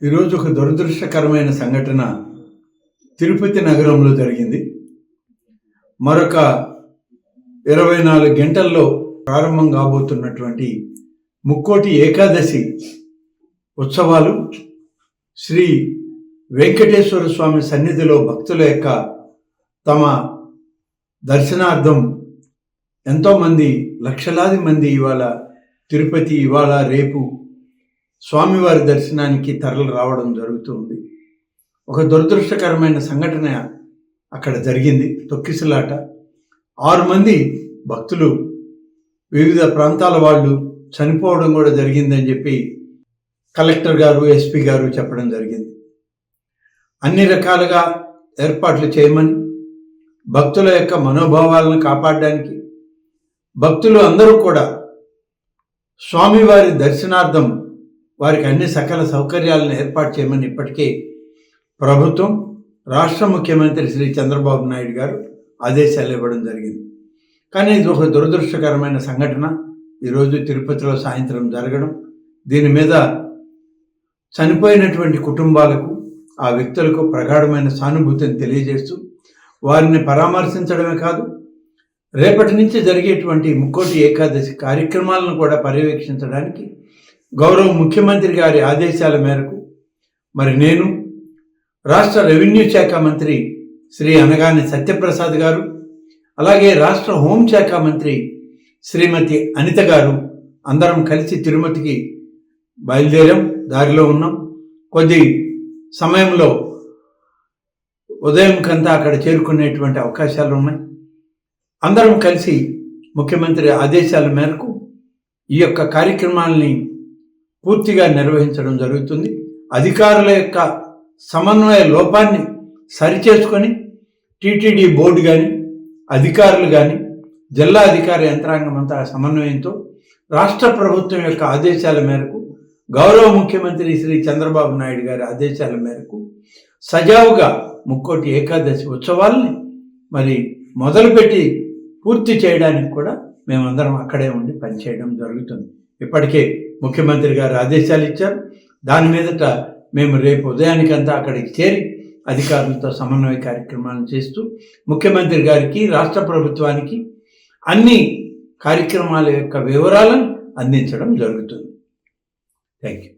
ఈరోజు ఒక దురదృష్టకరమైన సంఘటన తిరుపతి నగరంలో జరిగింది. మరొక 24 గంటల్లో ప్రారంభం కాబోతున్నటువంటి ముక్కోటి ఏకాదశి ఉత్సవాలు శ్రీ వెంకటేశ్వర స్వామి సన్నిధిలో భక్తుల యొక్క తమ దర్శనార్థం ఎంతోమంది లక్షలాది మంది ఇవాళ తిరుపతి రేపు స్వామివారి దర్శనానికి తరలి రావడం జరుగుతుంది. ఒక దురదృష్టకరమైన సంఘటన అక్కడ జరిగింది. తొక్కిసలాట 6 మంది భక్తులు వివిధ ప్రాంతాల వాళ్ళు చనిపోవడం కూడా జరిగిందని చెప్పి కలెక్టర్ గారు, ఎస్పీ గారు చెప్పడం జరిగింది. అన్ని రకాలుగా ఏర్పాట్లు చేయమని, భక్తుల యొక్క మనోభావాలను కాపాడడానికి భక్తులు అందరూ కూడా స్వామివారి దర్శనార్థం వారికి అన్ని సకల సౌకర్యాలను ఏర్పాటు చేయమని ఇప్పటికే ప్రభుత్వం, రాష్ట్ర ముఖ్యమంత్రి శ్రీ చంద్రబాబు నాయుడు గారు ఆదేశాలు ఇవ్వడం జరిగింది. కానీ ఇది ఒక దురదృష్టకరమైన సంఘటన ఈరోజు తిరుపతిలో సాయంత్రం జరగడం, దీని మీద చనిపోయినటువంటి కుటుంబాలకు, ఆ వ్యక్తులకు ప్రగాఢమైన సానుభూతిని తెలియజేస్తూ వారిని పరామర్శించడమే కాదు, రేపటి నుంచి జరిగేటువంటి ముక్కోటి ఏకాదశి కార్యక్రమాలను కూడా పర్యవేక్షించడానికి గౌరవ ముఖ్యమంత్రి గారి ఆదేశాల మేరకు నేను రాష్ట్ర రెవెన్యూ శాఖ మంత్రి శ్రీ అనగాని సత్యప్రసాద్ గారు, అలాగే రాష్ట్ర హోంశాఖ మంత్రి శ్రీమతి అనిత గారు అందరం కలిసి తిరుమతికి బయలుదేరాం. దారిలో ఉన్నాం. కొద్ది సమయంలో ఉదయం కంతా అక్కడ చేరుకునేటువంటి అవకాశాలు ఉన్నాయి. అందరం కలిసి ముఖ్యమంత్రి ఆదేశాల మేరకు ఈ యొక్క కార్యక్రమాలని పూర్తిగా నిర్వహించడం జరుగుతుంది. అధికారుల యొక్క సమన్వయ లోపాన్ని సరిచేసుకొని టీటీడీ బోర్డు కానీ, అధికారులు కానీ, జిల్లా అధికార యంత్రాంగం అంతా సమన్వయంతో రాష్ట్ర ప్రభుత్వం యొక్క ఆదేశాల మేరకు, గౌరవ ముఖ్యమంత్రి శ్రీ చంద్రబాబు నాయుడు గారి ఆదేశాల మేరకు సజావుగా ముక్కోటి ఏకాదశి ఉత్సవాల్ని మొదలుపెట్టి పూర్తి చేయడానికి కూడా మేమందరం అక్కడే ఉండి పనిచేయడం జరుగుతుంది. ఇప్పటికే ముఖ్యమంత్రి గారు ఆదేశాలు ఇచ్చారు. దాని మీదట మేము రేపు ఉదయానికంతా అక్కడికి చేరి అధికారులతో సమన్వయ కార్యక్రమాలను చేస్తూ ముఖ్యమంత్రి గారికి, రాష్ట్ర ప్రభుత్వానికి అన్ని కార్యక్రమాల యొక్క వివరాలను అందించడం జరుగుతుంది. Thank you.